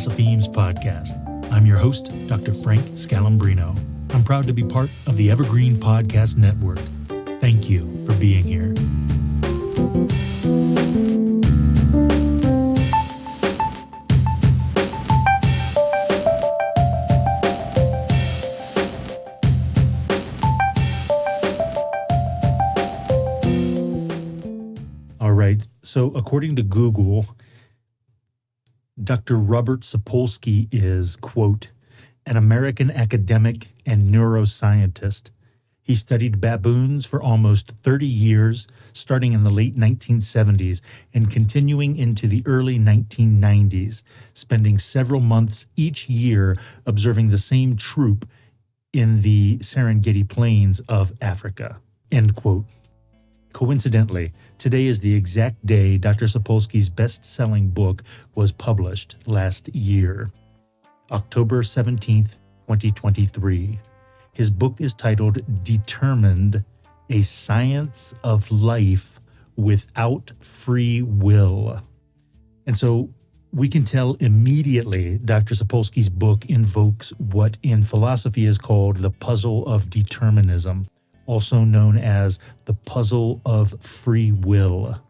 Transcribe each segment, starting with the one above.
Philosophemes podcast. I'm your host, Dr. Frank Scalumbrino. I'm proud to be part of the Evergreen Podcast Network. Thank you for being here. All right, so according to Google, Dr. Robert Sapolsky is, quote, an American academic and neuroscientist. He studied baboons for almost 30 years, starting in the late 1970s and continuing into the early 1990s, spending several months each year observing the same troop in the Serengeti plains of Africa, end quote. Coincidentally, today is the exact day Dr. Sapolsky's best-selling book was published last year, October 17th, 2023. His book is titled Determined, A Science of Life Without Free Will. And so we can tell immediately Dr. Sapolsky's book invokes what in philosophy is called the puzzle of determinism, also known as the puzzle of free will.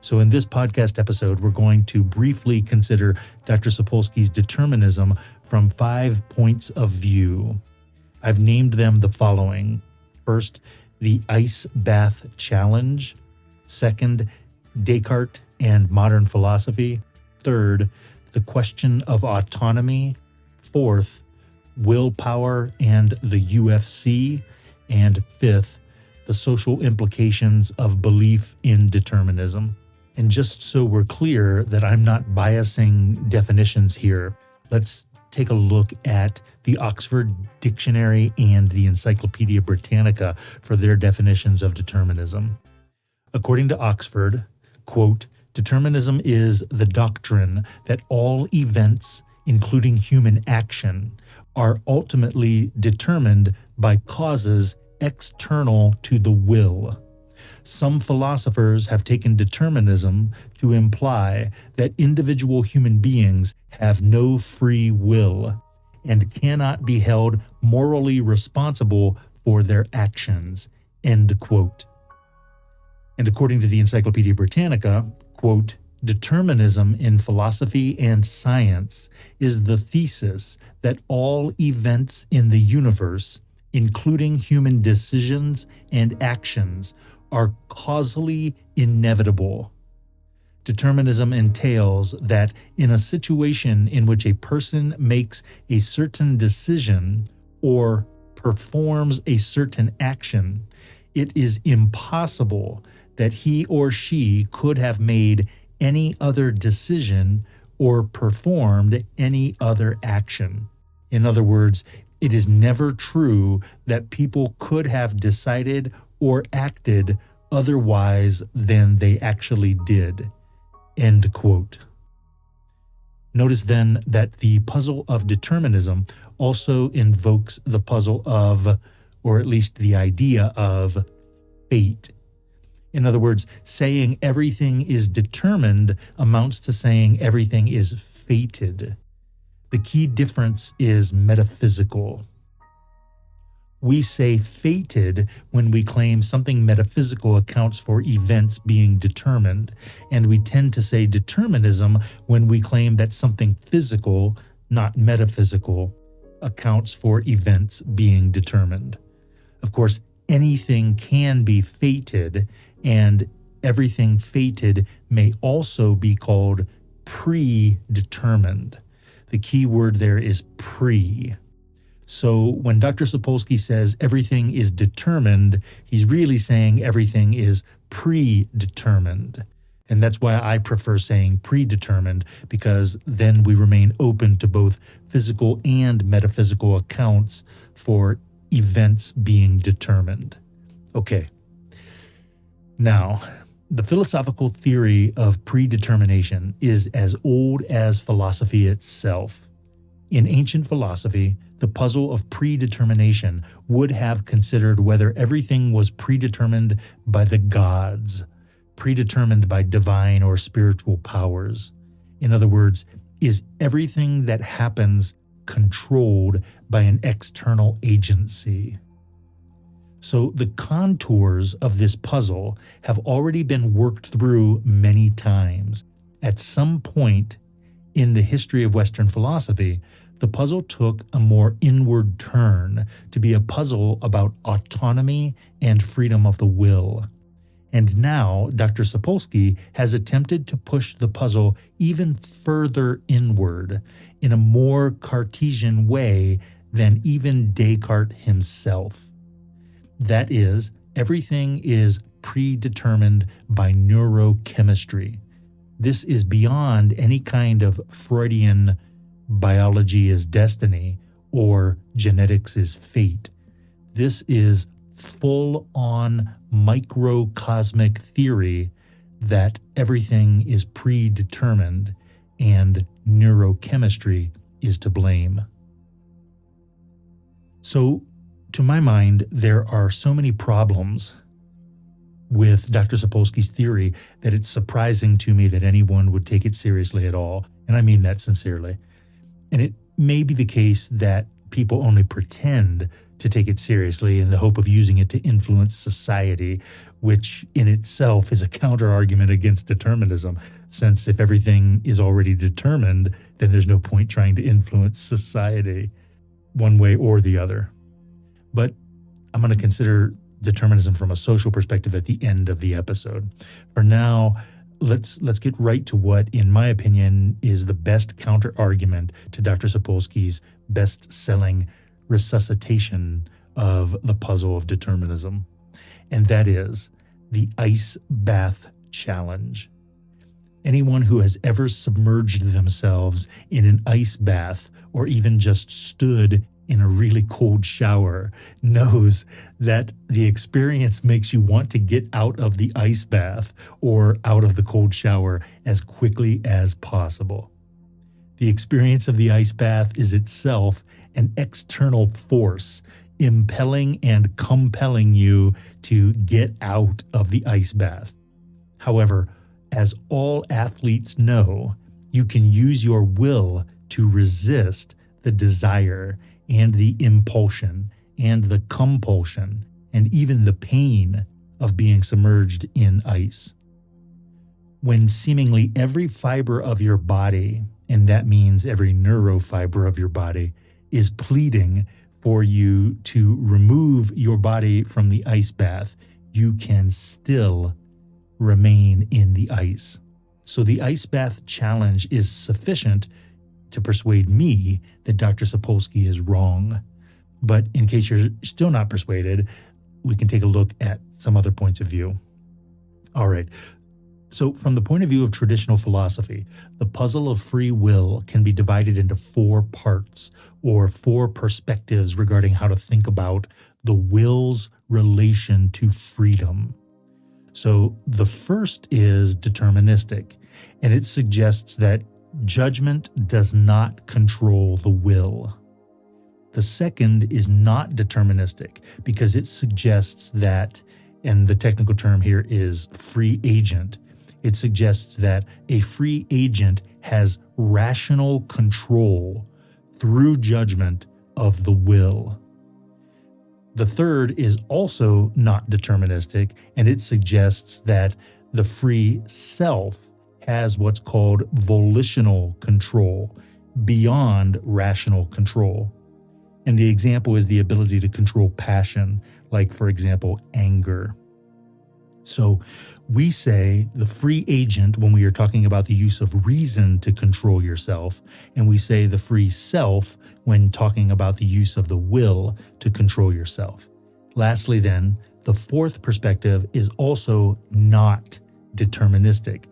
So in this podcast episode, we're going to briefly consider Dr. Sapolsky's determinism from 5 points of view. I've named them the following. First, the Ice Bath Challenge. Second, Descartes and Modern Philosophy. Third, the Question of Autonomy. Fourth, Willpower and the UFC. And fifth, the social implications of belief in determinism. And just so we're clear that I'm not biasing definitions here, let's take a look at the Oxford Dictionary and the Encyclopedia Britannica for their definitions of determinism. According to Oxford, quote, determinism is the doctrine that all events, including human action, are ultimately determined by causes external to the will. Some philosophers have taken determinism to imply that individual human beings have no free will and cannot be held morally responsible for their actions, end quote. And according to the Encyclopedia Britannica, quote, determinism in philosophy and science is the thesis that all events in the universe, including human decisions and actions, are causally inevitable. Determinism entails that in a situation in which a person makes a certain decision or performs a certain action, it is impossible that he or she could have made any other decision or performed any other action. In other words, it is never true that people could have decided or acted otherwise than they actually did. End quote. Notice then that the puzzle of determinism also invokes the puzzle of, or at least the idea of, fate. In other words, saying everything is determined amounts to saying everything is fated. The key difference is metaphysical. We say fated when we claim something metaphysical accounts for events being determined, and we tend to say determinism when we claim that something physical, not metaphysical, accounts for events being determined. Of course, anything can be fated, and everything fated may also be called predetermined. The key word there is pre. So when Dr. Sapolsky says everything is determined, he's really saying everything is predetermined. And that's why I prefer saying predetermined, because then we remain open to both physical and metaphysical accounts for events being determined. Okay. Now, the philosophical theory of predetermination is as old as philosophy itself. In ancient philosophy, the puzzle of predetermination would have considered whether everything was predetermined by the gods, predetermined by divine or spiritual powers. In other words, is everything that happens controlled by an external agency. So the contours of this puzzle have already been worked through many times. At some point in the history of Western philosophy, the puzzle took a more inward turn to be a puzzle about autonomy and freedom of the will. And now Dr. Sapolsky has attempted to push the puzzle even further inward in a more Cartesian way than even Descartes himself. That is, everything is predetermined by neurochemistry. This is beyond any kind of Freudian biology is destiny or genetics is fate. This is full-on microcosmic theory that everything is predetermined and neurochemistry is to blame. So, to my mind, there are so many problems with Dr. Sapolsky's theory that it's surprising to me that anyone would take it seriously at all, and I mean that sincerely. And it may be the case that people only pretend to take it seriously in the hope of using it to influence society, which in itself is a counter-argument against determinism, since if everything is already determined, then there's no point trying to influence society one way or the other. But I'm going to consider determinism from a social perspective at the end of the episode. For now, let's get right to what, in my opinion, is the best counter-argument to Dr. Sapolsky's best-selling resuscitation of the puzzle of determinism. And that is the ice bath challenge. Anyone who has ever submerged themselves in an ice bath or even just stood in a really cold shower knows that the experience makes you want to get out of the ice bath or out of the cold shower as quickly as possible. The experience of the ice bath is itself an external force impelling and compelling you to get out of the ice bath. However, as all athletes know, you can use your will to resist the desire and the impulsion and the compulsion and even the pain of being submerged in ice. When seemingly every fiber of your body, and that means every neurofiber of your body, is pleading for you to remove your body from the ice bath, you can still remain in the ice. So the ice bath challenge is sufficient to persuade me that Dr. Sapolsky is wrong. But in case you're still not persuaded, we can take a look at some other points of view. All right. So from the point of view of traditional philosophy, the puzzle of free will can be divided into 4 parts or 4 perspectives regarding how to think about the will's relation to freedom. So the first is deterministic, and it suggests that judgment does not control the will. The second is not deterministic because it suggests that, and the technical term here is free agent, it suggests that a free agent has rational control through judgment of the will. The third is also not deterministic, and it suggests that the free self has what's called volitional control beyond rational control. And the example is the ability to control passion, like, for example, anger. So we say the free agent when we are talking about the use of reason to control yourself, and we say the free self when talking about the use of the will to control yourself. Lastly, then, the fourth perspective is also not deterministic,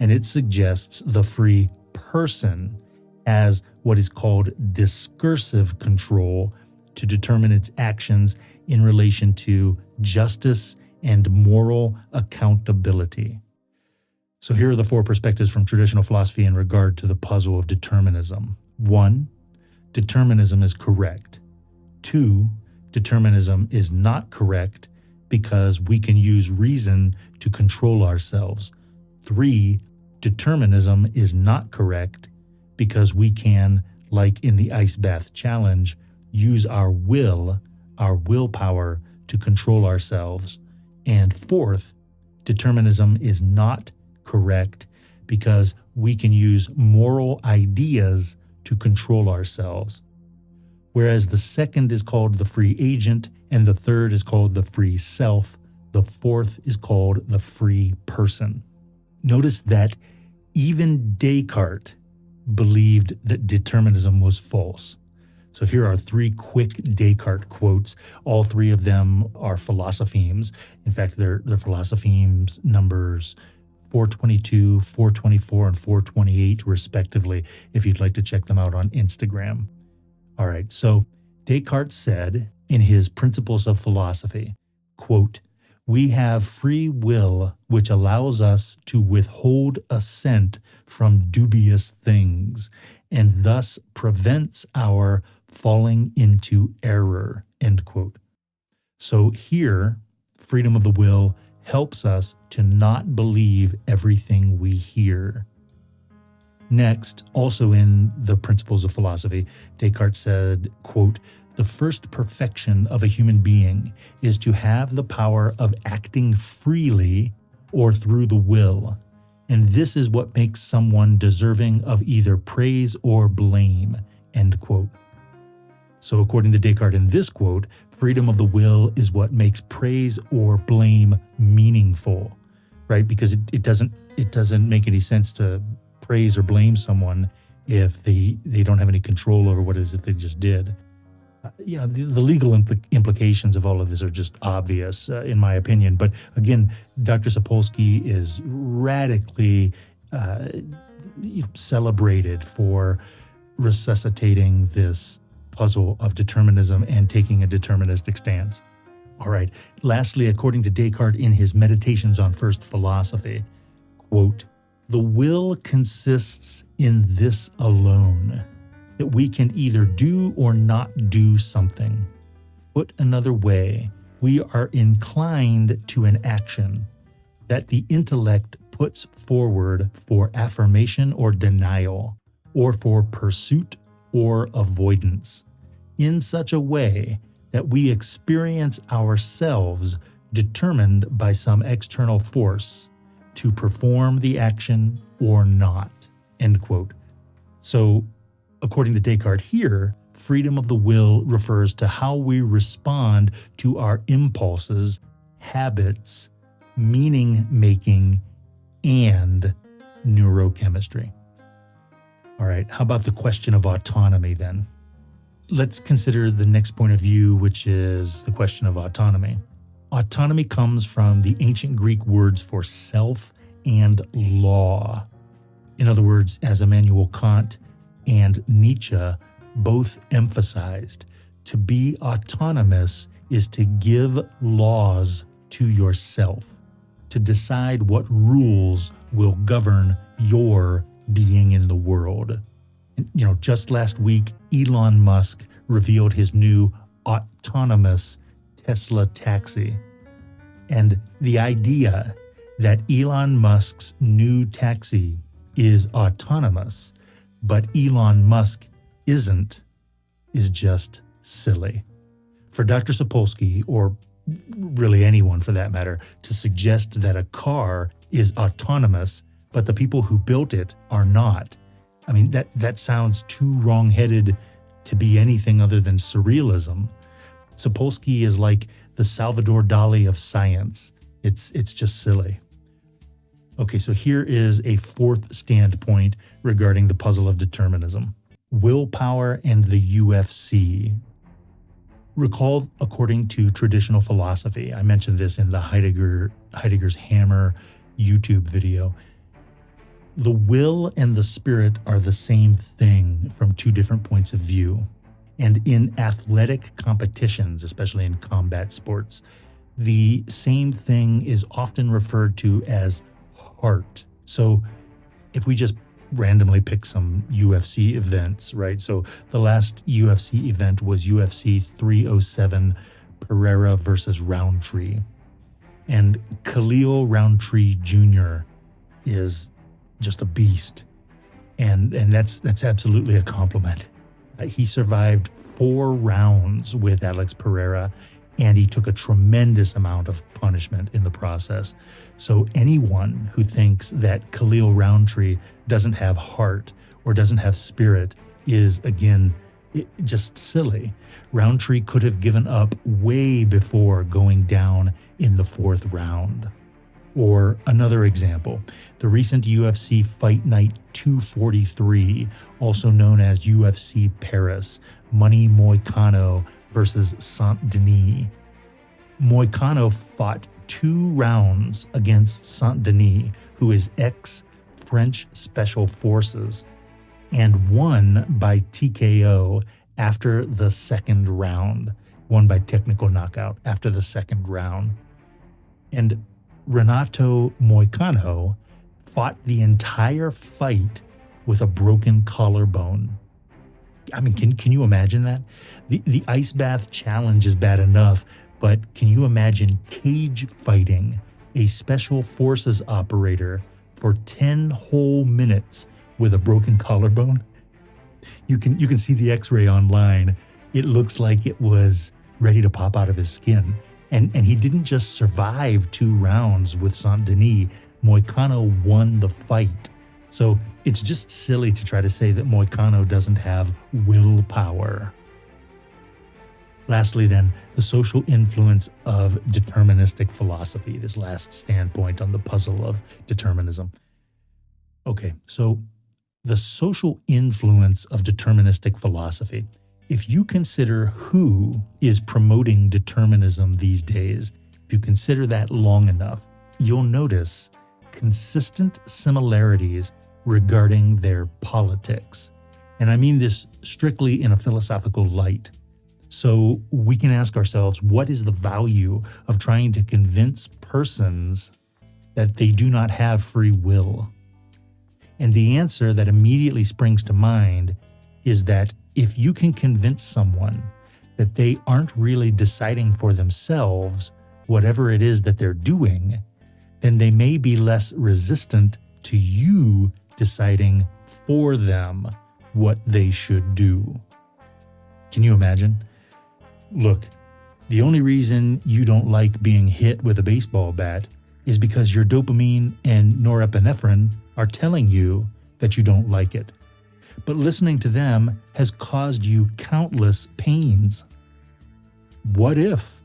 and it suggests the free person has what is called discursive control to determine its actions in relation to justice and moral accountability. So here are the 4 perspectives from traditional philosophy in regard to the puzzle of determinism. 1, determinism is correct. 2, determinism is not correct because we can use reason to control ourselves. 3, determinism is not correct because we can, like in the ice bath challenge, use our willpower to control ourselves. And fourth, determinism is not correct because we can use moral ideas to control ourselves. Whereas the second is called the free agent, and the third is called the free self, the fourth is called the free person. Notice that even Descartes believed that determinism was false. So here are three quick Descartes quotes. All three of them are Philosophemes. In fact, they're Philosophemes numbers 422, 424, and 428, respectively, if you'd like to check them out on Instagram. All right, so Descartes said in his Principles of Philosophy, quote, "We have free will which allows us to withhold assent from dubious things, and thus prevents our falling into error," end quote. So here, freedom of the will helps us to not believe everything we hear. Next, also in the Principles of Philosophy, Descartes said, quote, "The first perfection of a human being is to have the power of acting freely or through the will, and this is what makes someone deserving of either praise or blame," end quote. So according to Descartes in this quote, freedom of the will is what makes praise or blame meaningful, right? Because it doesn't make any sense to praise or blame someone if they don't have any control over what it is that they just did. The legal implications of all of this are just obvious, in my opinion. But again, Dr. Sapolsky is radically celebrated for resuscitating this puzzle of determinism and taking a deterministic stance. All right. Lastly, according to Descartes in his Meditations on First Philosophy, quote, "The will consists in this alone, that we can either do or not do something. Put another way, we are inclined to an action that the intellect puts forward for affirmation or denial, or for pursuit or avoidance, in such a way that we experience ourselves determined by some external force to perform the action or not," end quote. So, according to Descartes here, freedom of the will refers to how we respond to our impulses, habits, meaning-making, and neurochemistry. All right, how about the question of autonomy then? Let's consider the next point of view, which is the question of autonomy. Autonomy comes from the ancient Greek words for self and law. In other words, as Immanuel Kant and Nietzsche both emphasized, to be autonomous is to give laws to yourself, to decide what rules will govern your being in the world. Just last week, Elon Musk revealed his new autonomous Tesla taxi. And the idea that Elon Musk's new taxi is autonomous, but Elon Musk isn't, is just silly. For Dr. Sapolsky, or really anyone for that matter, to suggest that a car is autonomous, but the people who built it are not, I mean, that sounds too wrong-headed to be anything other than surrealism. Sapolsky is like the Salvador Dali of science. It's just silly. Okay, so here is a fourth standpoint regarding the puzzle of determinism. Willpower and the UFC. Recall, according to traditional philosophy, I mentioned this in the Heidegger's Hammer YouTube video, the will and the spirit are the same thing from two different points of view. And in athletic competitions, especially in combat sports, the same thing is often referred to as heart. So if we just randomly pick some UFC events, right? So the last UFC event was UFC 307, Pereira versus Roundtree. And Khalil Roundtree Jr. is just a beast. And that's absolutely a compliment. He survived 4 rounds with Alex Pereira, and he took a tremendous amount of punishment in the process. So anyone who thinks that Khalil Rountree doesn't have heart or doesn't have spirit is, again, just silly. Rountree could have given up way before going down in the 4th round. Or another example, the recent UFC Fight Night 243, also known as UFC Paris, Money Moicano versus Saint-Denis. Moicano fought 2 rounds against Saint-Denis, who is ex-French Special Forces, and won by TKO after the 2nd round, won by technical knockout after the 2nd round. And Renato Moicano fought the entire fight with a broken collarbone. I mean, can you imagine that? The ice bath challenge is bad enough, but can you imagine cage fighting a special forces operator for 10 whole minutes with a broken collarbone? You can see the x-ray online. It looks like it was ready to pop out of his skin. And he didn't just survive 2 rounds with Saint-Denis. Moicano won the fight. So it's just silly to try to say that Moicano doesn't have willpower. Lastly then, the social influence of deterministic philosophy, this last standpoint on the puzzle of determinism. Okay, so the social influence of deterministic philosophy. If you consider who is promoting determinism these days, if you consider that long enough, you'll notice consistent similarities regarding their politics. And I mean this strictly in a philosophical light. So we can ask ourselves, what is the value of trying to convince persons that they do not have free will? And the answer that immediately springs to mind is that if you can convince someone that they aren't really deciding for themselves whatever it is that they're doing, then they may be less resistant to you deciding for them what they should do. Can you imagine? Look, the only reason you don't like being hit with a baseball bat is because your dopamine and norepinephrine are telling you that you don't like it. But listening to them has caused you countless pains. What if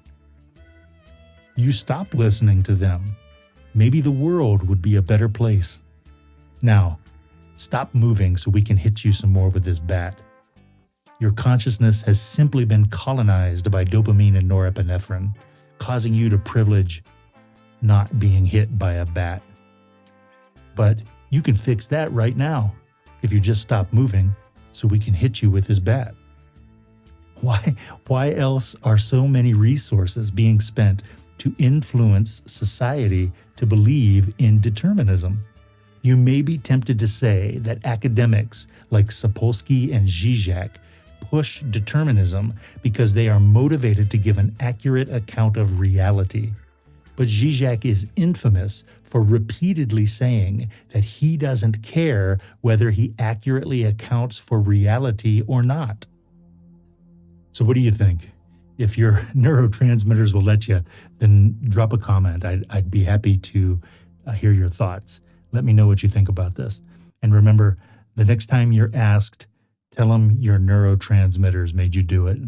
you stop listening to them? Maybe the world would be a better place. Now, stop moving so we can hit you some more with this bat. Your consciousness has simply been colonized by dopamine and norepinephrine, causing you to privilege not being hit by a bat. But you can fix that right now if you just stop moving so we can hit you with this bat. Why else are so many resources being spent to influence society to believe in determinism? You may be tempted to say that academics like Sapolsky and Zizek push determinism because they are motivated to give an accurate account of reality. But Zizek is infamous for repeatedly saying that he doesn't care whether he accurately accounts for reality or not. So what do you think? If your neurotransmitters will let you, then drop a comment. I'd be happy to hear your thoughts. Let me know what you think about this. And remember, the next time you're asked, tell them your neurotransmitters made you do it.